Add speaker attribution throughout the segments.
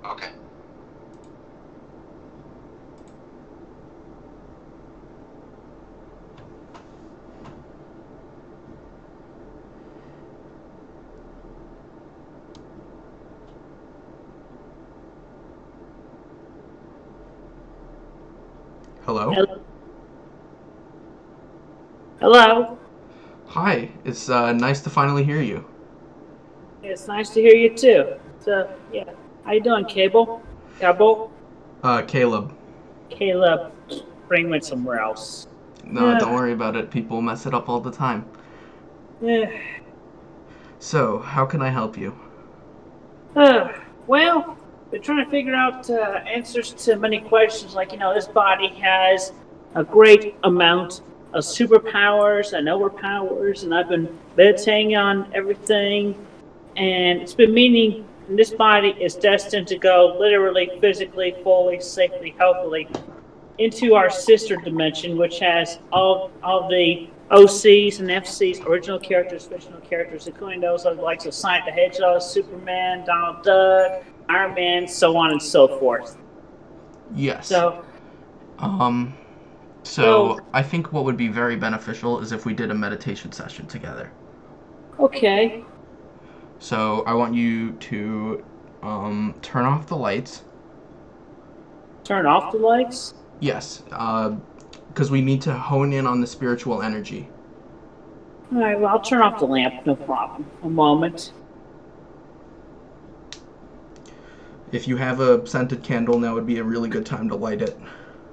Speaker 1: Okay.
Speaker 2: Hello?
Speaker 3: Hel- Hello.
Speaker 2: Hi, it's nice to finally hear you.
Speaker 3: It's nice to hear you too. So yeah, how you doing, Cable?
Speaker 2: Caleb.
Speaker 3: Caleb, bring me somewhere else.
Speaker 2: No, don't
Speaker 3: Uh,
Speaker 2: worry about it. People mess it up all the time.
Speaker 3: uh,
Speaker 2: So, how can I help you?
Speaker 3: uh, well, we're trying to figure out answers to many questions. Like this body has a great amount of superpowers and overpowers, and I've been meditating on everything, and it's been meaning this body is destined to go literally, physically, fully, safely, healthily into our sister dimension, which has all the OCs and FCs, original characters, fictional characters, including those of like Sonic the Hedgehog, Superman, Donald Duck, Iron Man, so on and so forth.
Speaker 2: Yes.
Speaker 3: So,
Speaker 2: Um,
Speaker 3: so
Speaker 2: so I think what would be very beneficial is if we did a meditation session together.
Speaker 3: okay,
Speaker 2: So, I want you to turn off the lights.
Speaker 3: turn off the lights.
Speaker 2: Yes, because we need to hone in on the spiritual energy.
Speaker 3: All right, well, I'll turn off the lamp, no problem. A moment.
Speaker 2: If you have a scented candle, now would be a really good time to light it.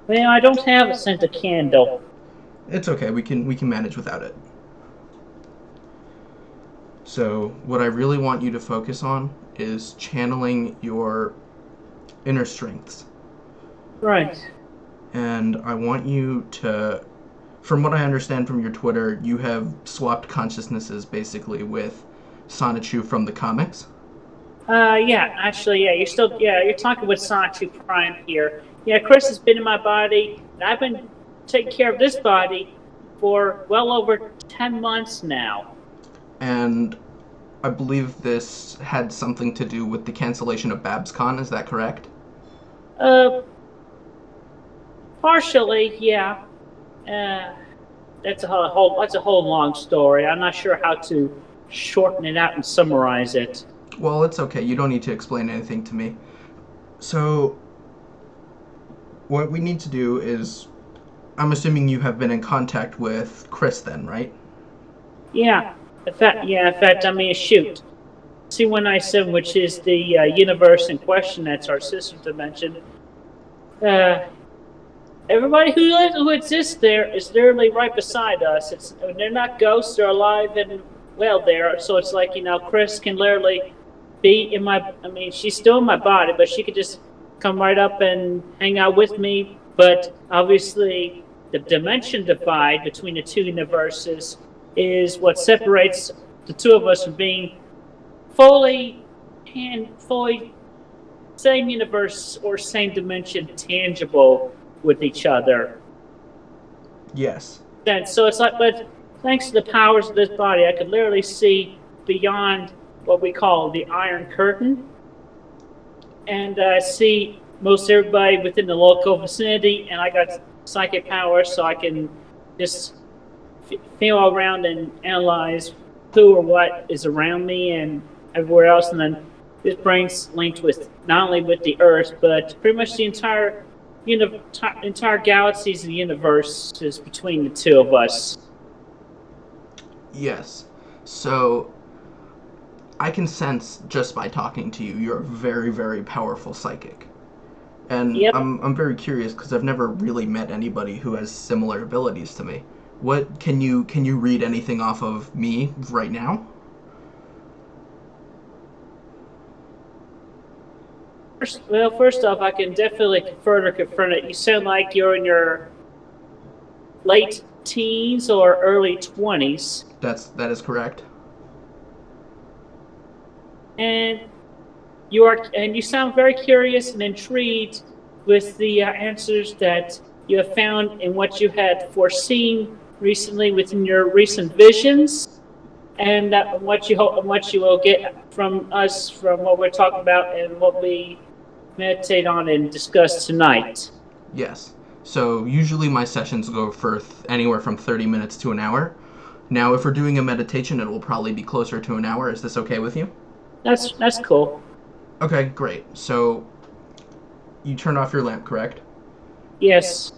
Speaker 3: Well, I don't have a scented candle.
Speaker 2: It's okay. We can manage without it. So, what I really want you to focus on is channeling your inner strengths.
Speaker 3: Right.
Speaker 2: And I want you to, from what I understand from your Twitter, you have swapped consciousnesses basically with Sonichu from the comics.
Speaker 3: Yeah, actually, you're talking with Sonic 2 Prime here. Yeah, Chris has been in my body, and I've been taking care of this body for well over 10 months now.
Speaker 2: And I believe this had something to do with the cancellation of BabsCon, is that correct?
Speaker 3: Uh, Partially, yeah. Uh, that's a whole long story. I'm not sure how to shorten it out and summarize it.
Speaker 2: Well, it's okay. You don't need to explain anything to me. So, what we need to do is I'm assuming you have been in contact with Chris then, right?
Speaker 3: In fact, I mean, shoot. C197, which is the universe in question, that's our sister dimension. Uh, Everybody who exists there is literally right beside us. They're not ghosts; they're alive and well there. So it's like Chris can literally be in my. I mean, she's still in my body, but she could just come right up and hang out with me. But obviously, the dimension divide between the two universes is what separates the two of us from being fully and fully same universe or same dimension tangible with each other.
Speaker 2: Yes.
Speaker 3: Then so it's like, but thanks to the powers of this body, I could literally see beyond what we call the Iron Curtain, and see most everybody within the local vicinity. And I got psychic powers, so I can just feel around and analyze who or what is around me and everywhere else. And then this brain's linked with not only with the Earth, but pretty much the entire galaxies and universe is between the two of us.
Speaker 2: Yes. So, I can sense just by talking to you, you're a very, very powerful psychic. And
Speaker 3: Yep.
Speaker 2: I'm very curious because I've never really met anybody who has similar abilities to me. What can you read anything off of me right now?
Speaker 3: First off, I can definitely further confirm it. You sound like you're in your late teens or early 20s,
Speaker 2: That is correct.
Speaker 3: and you sound very curious and intrigued with the answers that you have found and what you had foreseen recently within your recent visions, and what you hope and what you will get from us from what we're talking about and what we meditate on and discuss tonight?
Speaker 2: Yes. So usually my sessions go for anywhere from 30 minutes to an hour. Now, if we're doing a meditation, it will probably be closer to an hour. Is this okay with you?
Speaker 3: That's cool.
Speaker 2: Okay, great. So you turned off your lamp, correct?
Speaker 3: Yes.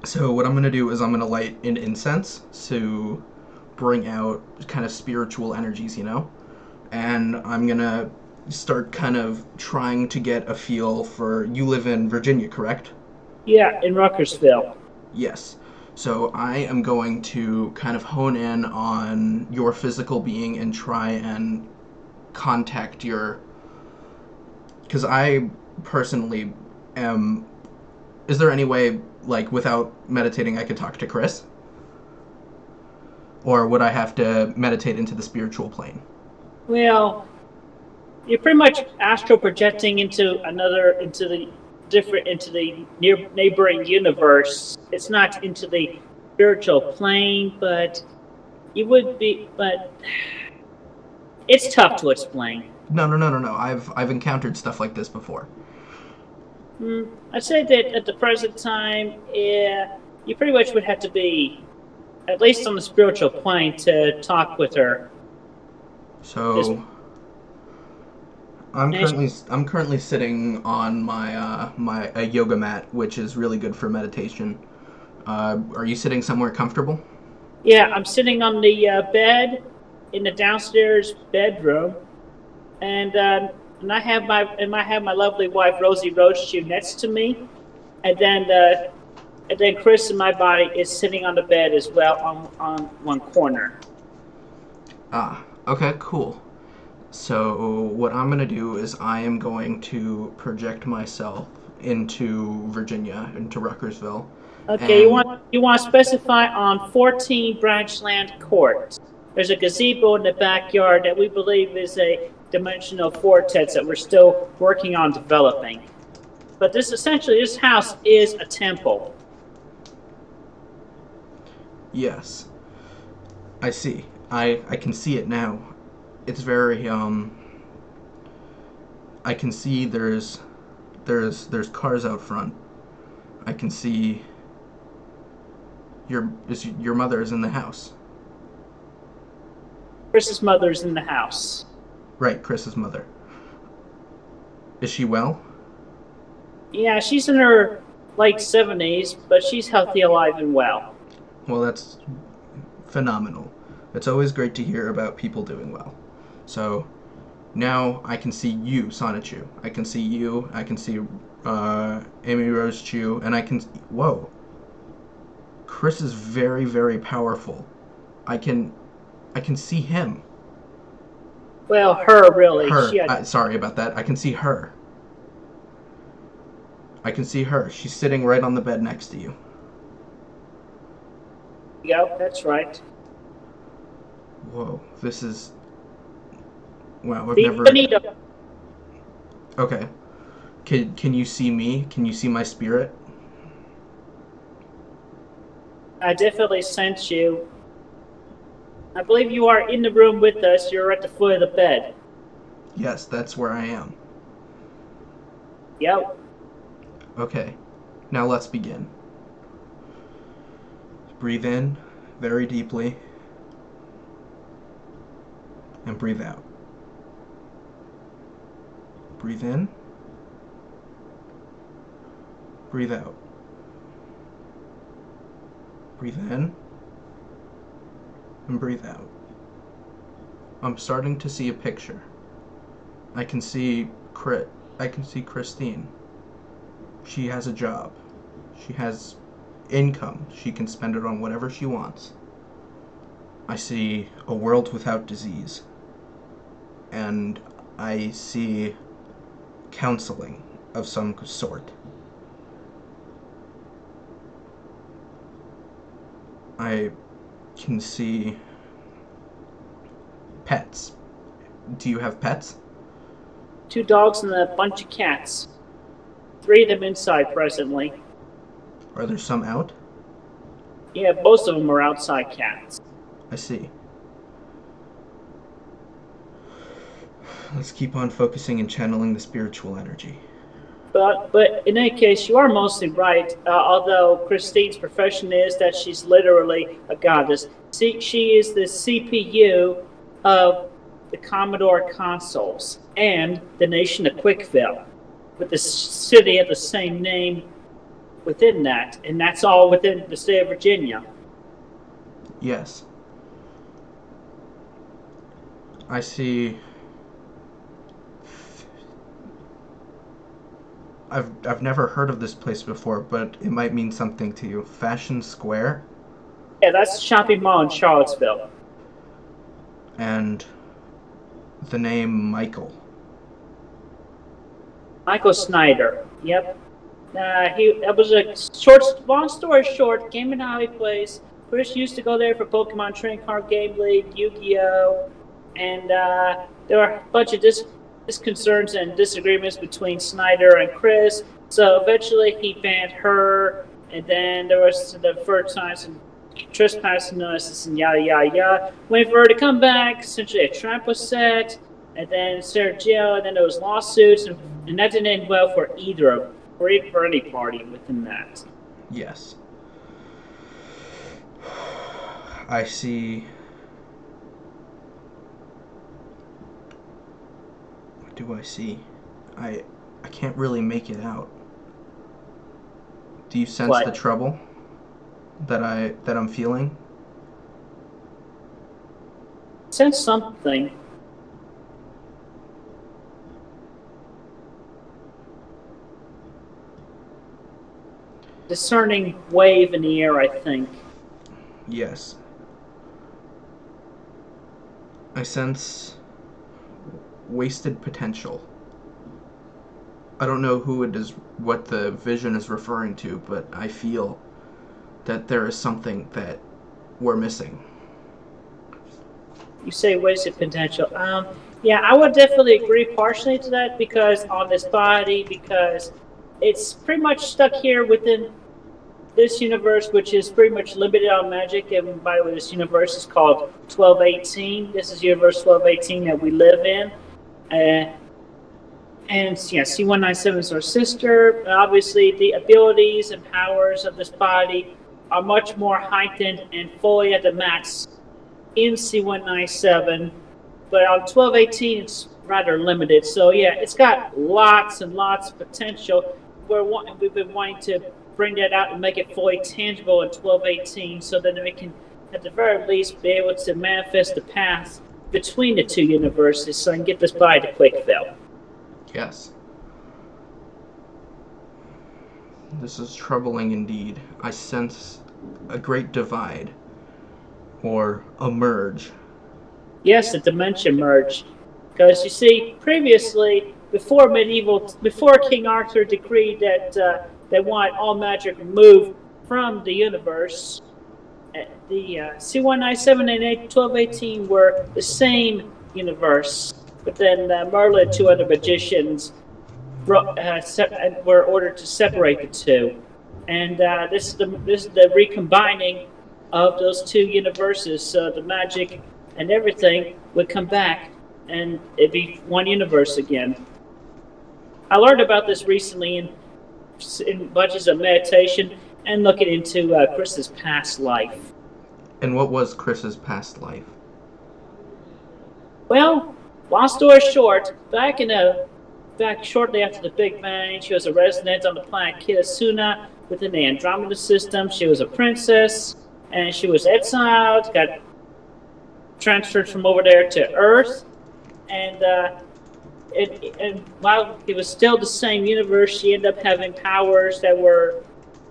Speaker 2: So what I'm going to do is I'm going to light an incense to bring out kind of spiritual energies, And I'm going to start kind of trying to get a feel for, you live in Virginia, correct?
Speaker 3: Yeah, in Ruckersville.
Speaker 2: Yes. So I am going to kind of hone in on your physical being and try and contact your... Because I personally am... Is there any way, like, without meditating, I could talk to Chris? Or would I have to meditate into the spiritual plane?
Speaker 3: Well, you're pretty much astral projecting into the neighboring universe. It's not into the spiritual plane, but it's tough to explain.
Speaker 2: No. I've encountered stuff like this before.
Speaker 3: I'd say that at the present time, you pretty much would have to be, at least on the spiritual plane, to talk with her.
Speaker 2: So I'm currently sitting on my a yoga mat, which is really good for meditation. Are you sitting somewhere comfortable?
Speaker 3: Yeah, I'm sitting on the bed in the downstairs bedroom, and I have my lovely wife Rosie Roadshoe next to me, and then Chris in my body is sitting on the bed as well on one corner.
Speaker 2: Ah, okay, cool. So what I'm going to do is I am going to project myself into Virginia, into Ruckersville.
Speaker 3: Okay, you want to specify on 14 Branchland Court. There's a gazebo in the backyard that we believe is a dimensional vortex that we're still working on developing. But this house is a temple.
Speaker 2: Yes. I see. I can see it now. It's very I can see there's cars out front. I can see your mother is in the house.
Speaker 3: Chris's mother's in the house.
Speaker 2: Right, Chris's mother. Is she well?
Speaker 3: Yeah, she's in her late 70s, but she's healthy, alive, and well.
Speaker 2: Well, that's phenomenal. It's always great to hear about people doing well. So now I can see you, Sonichu. I can see you. I can see Amy Rose Chu, and I can. Whoa. Chris is very, very powerful. I can see him.
Speaker 3: Well, her really.
Speaker 2: Her. Sorry about that. I can see her. I can see her. She's sitting right on the bed next to you.
Speaker 3: Yep, that's right.
Speaker 2: Whoa, this is... Wow, I've
Speaker 3: the
Speaker 2: never...
Speaker 3: Benito.
Speaker 2: Okay. Can you see me? Can you see my spirit?
Speaker 3: I definitely sense you. I believe you are in the room with us. You're at the foot of the bed.
Speaker 2: Yes, that's where I am.
Speaker 3: Yep.
Speaker 2: Okay. Now let's begin. Breathe in very deeply. And breathe out. Breathe in. Breathe out. Breathe in. And breathe out. I'm starting to see a picture. I can see Christine. She has a job. She has income. She can spend it on whatever she wants. I see a world without disease. And I see counseling of some sort. I can see pets. Do you have pets?
Speaker 3: 2 dogs and a bunch of cats. 3 of them inside presently.
Speaker 2: Are there some out?
Speaker 3: Yeah, most of them are outside cats.
Speaker 2: I see. Let's keep on focusing and channeling the spiritual energy.
Speaker 3: But in any case, you are mostly right. Although Christine's profession is that she's literally a goddess. She is the CPU of the Commodore consoles and the nation of Quickville, with the city of the same name within that, and that's all within the state of Virginia.
Speaker 2: Yes. I see. I've never heard of this place before, but it might mean something to you. Fashion Square?
Speaker 3: Yeah, that's the shopping mall in Charlottesville.
Speaker 2: And the name Michael.
Speaker 3: Michael Snyder. Yep. That was a long story short, Game & Hobby place. Chris used to go there for Pokemon Trading Card Game League, Yu-Gi-Oh! And there were a bunch of disconcerts and disagreements between Snyder and Chris. So eventually he banned her, and then there was the first time some trespassing notices and yada yada yada. Waiting for her to come back, essentially a trap was set, and then Sarah jail, and then there was lawsuits, and that didn't end well for either or for any party within that.
Speaker 2: Yes. I see. What do I see? I can't really make it out. Do you sense
Speaker 3: What?
Speaker 2: the trouble that I'm feeling?
Speaker 3: Sense something. Discerning wave in the air, I think.
Speaker 2: Yes. I sense wasted potential. I don't know what the vision is referring to, but I feel that there is something that we're missing.
Speaker 3: You say wasted potential. Yeah, I would definitely agree partially to that because on this body, because it's pretty much stuck here within this universe, which is pretty much limited on magic. And by the way, this universe is called 1218. This is universe 1218 that we live in. And yeah, C197 is our sister. Obviously, the abilities and powers of this body are much more heightened and fully at the max in C197. But on 1218, it's rather limited. So yeah, it's got lots and lots of potential. We've been wanting to bring that out and make it fully tangible in 1218 so that we can, at the very least, be able to manifest the path between the two universes so I can get this body to Quickville.
Speaker 2: Yes. This is troubling indeed. I sense a great divide, or a merge.
Speaker 3: Yes, a dimension merge. Because you see, previously, before King Arthur decreed that they want all magic removed from the universe, the C197 and 1218 were the same universe. But then Merlin and two other magicians were ordered to separate the two. And this is the recombining of those two universes. So the magic and everything would come back and it'd be one universe again. I learned about this recently in bunches of meditation and looking into Chris's past life.
Speaker 2: And what was Chris's past life?
Speaker 3: Well, long story short, back shortly after the Big Bang, she was a resident on the planet Kitasuna within the Andromeda system. She was a princess, and she was exiled, got transferred from over there to Earth, and while it was still the same universe, she ended up having powers that were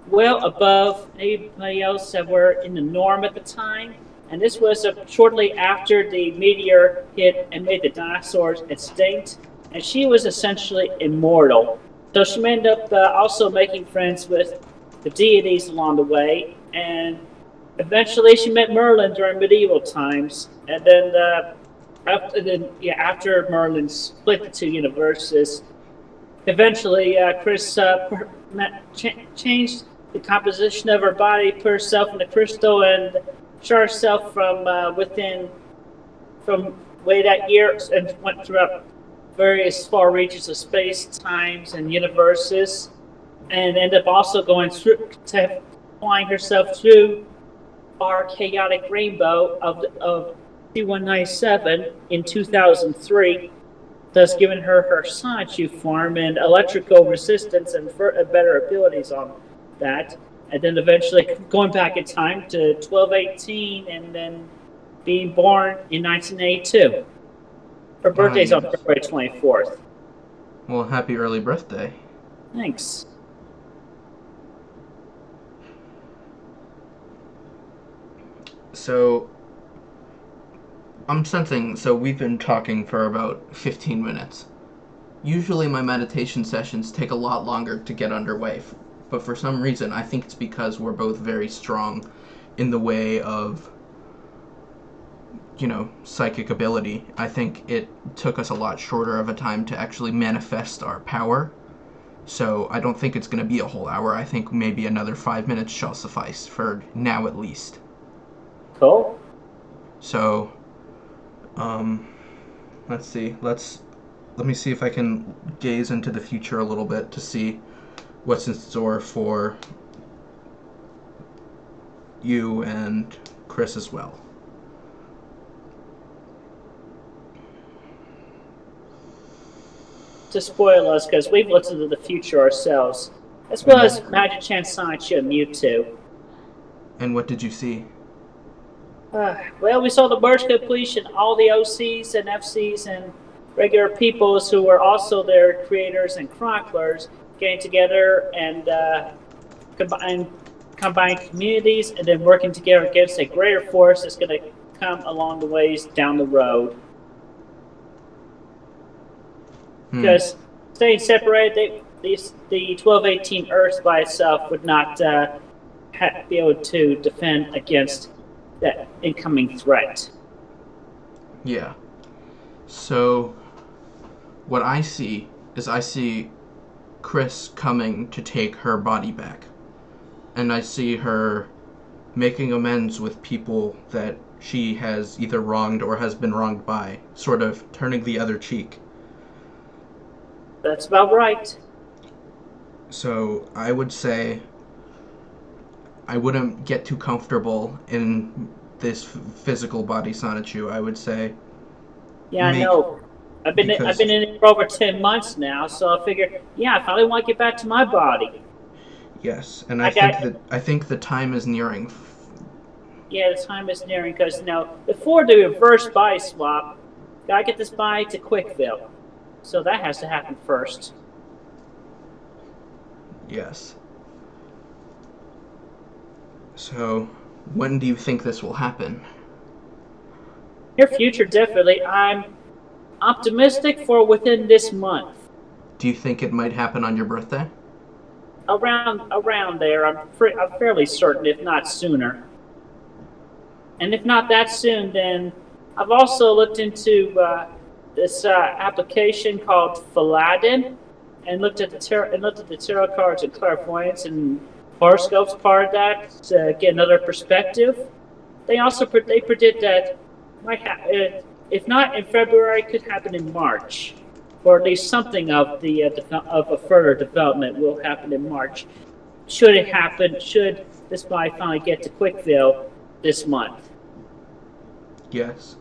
Speaker 3: well above anybody else that were in the norm at the time. And this was shortly after the meteor hit and made the dinosaurs extinct. And she was essentially immortal. So she ended up also making friends with the deities along the way. And eventually she met Merlin during medieval times. And then after Merlin split the two universes, eventually Chris changed the composition of her body, put herself in the crystal, and shot herself from way that year, and went throughout various far reaches of space, times, and universes, and end up also going through, flying herself through our chaotic rainbow of C-197 in 2003, thus giving her Sonichu form and electrical resistance and better abilities on that. And then eventually going back in time to 1218 and then being born in 1982. Her birthday's on February 24th.
Speaker 2: Well, happy early birthday.
Speaker 3: Thanks.
Speaker 2: So, I'm sensing, so we've been talking for about 15 minutes. Usually my meditation sessions take a lot longer to get underway, but for some reason I think it's because we're both very strong in the way of, psychic ability. I think it took us a lot shorter of a time to actually manifest our power. So I don't think it's going to be a whole hour. I think maybe another 5 minutes shall suffice, for now at least.
Speaker 3: Cool.
Speaker 2: So, let's see. Let me see if I can gaze into the future a little bit to see what's in store for you and Chris as well.
Speaker 3: To spoil us, because we've looked into the future ourselves, as well as Magic Chance, Sonichu, and Mewtwo.
Speaker 2: And what did you see?
Speaker 3: Well, we saw the merge completion, all the OCs and FCs and regular peoples who were also their creators and chroniclers getting together and combine communities and then working together against a greater force that's going to come along the ways down the road. Because staying separated, the 1218 Earth by itself would not be able to defend against that incoming threat.
Speaker 2: Yeah. So, what I see is Chris coming to take her body back. And I see her making amends with people that she has either wronged or has been wronged by, sort of turning the other cheek.
Speaker 3: That's about right.
Speaker 2: So, I would say I wouldn't get too comfortable in this physical body Sonichu. I would say.
Speaker 3: Yeah, I know. I've been in it for over 10 months now, so I figure, I finally want to get back to my body.
Speaker 2: Yes, and I think the time is nearing.
Speaker 3: Yeah, the time is nearing because before the reverse body swap, gotta get this body to Quickville, so that has to happen first.
Speaker 2: Yes. So, when do you think this will happen?
Speaker 3: Near future, definitely. I'm optimistic for within this month.
Speaker 2: Do you think it might happen on your birthday?
Speaker 3: Around there, I'm fairly certain, if not sooner. And if not that soon, then I've also looked into this application called Faladin, and looked at the tarot cards and clairvoyance and horoscopes part of that to get another perspective. They also predict that might if not in February, it could happen in March, or at least something of a further development will happen in March. Should it happen? Should this body finally get to Quickville this month?
Speaker 2: Yes.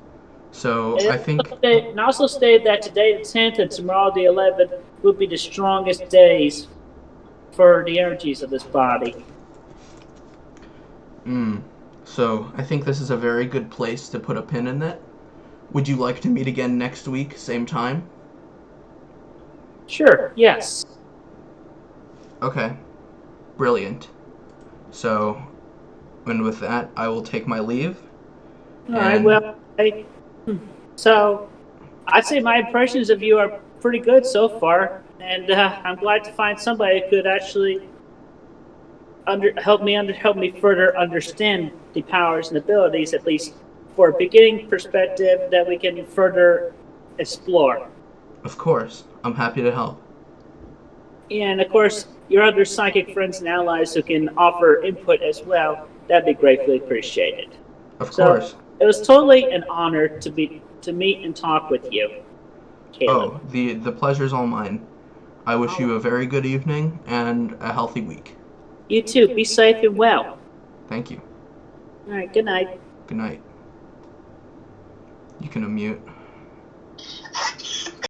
Speaker 2: So I think.
Speaker 3: And also stated that today the 10th and tomorrow the 11th will be the strongest days for the energies of this body.
Speaker 2: So I think this is a very good place to put a pin in it. Would you like to meet again next week, same time?
Speaker 3: Sure, yes.
Speaker 2: Okay. Brilliant. So, and with that, I will take my leave.
Speaker 3: Alright, well, so I'd say my impressions of you are pretty good so far, and I'm glad to find somebody who could actually help me further understand the powers and abilities, at least for a beginning perspective that we can further explore.
Speaker 2: Of course, I'm happy to help.
Speaker 3: And of course, your other psychic friends and allies who can offer input as well, that'd be gratefully appreciated.
Speaker 2: Of course.
Speaker 3: It was totally an honor to meet and talk with you. Caleb.
Speaker 2: Oh, the pleasure's all mine. I wish you a very good evening and a healthy week.
Speaker 3: You too. Be safe and well.
Speaker 2: Thank you.
Speaker 3: All right. Good night.
Speaker 2: Good night. You can unmute.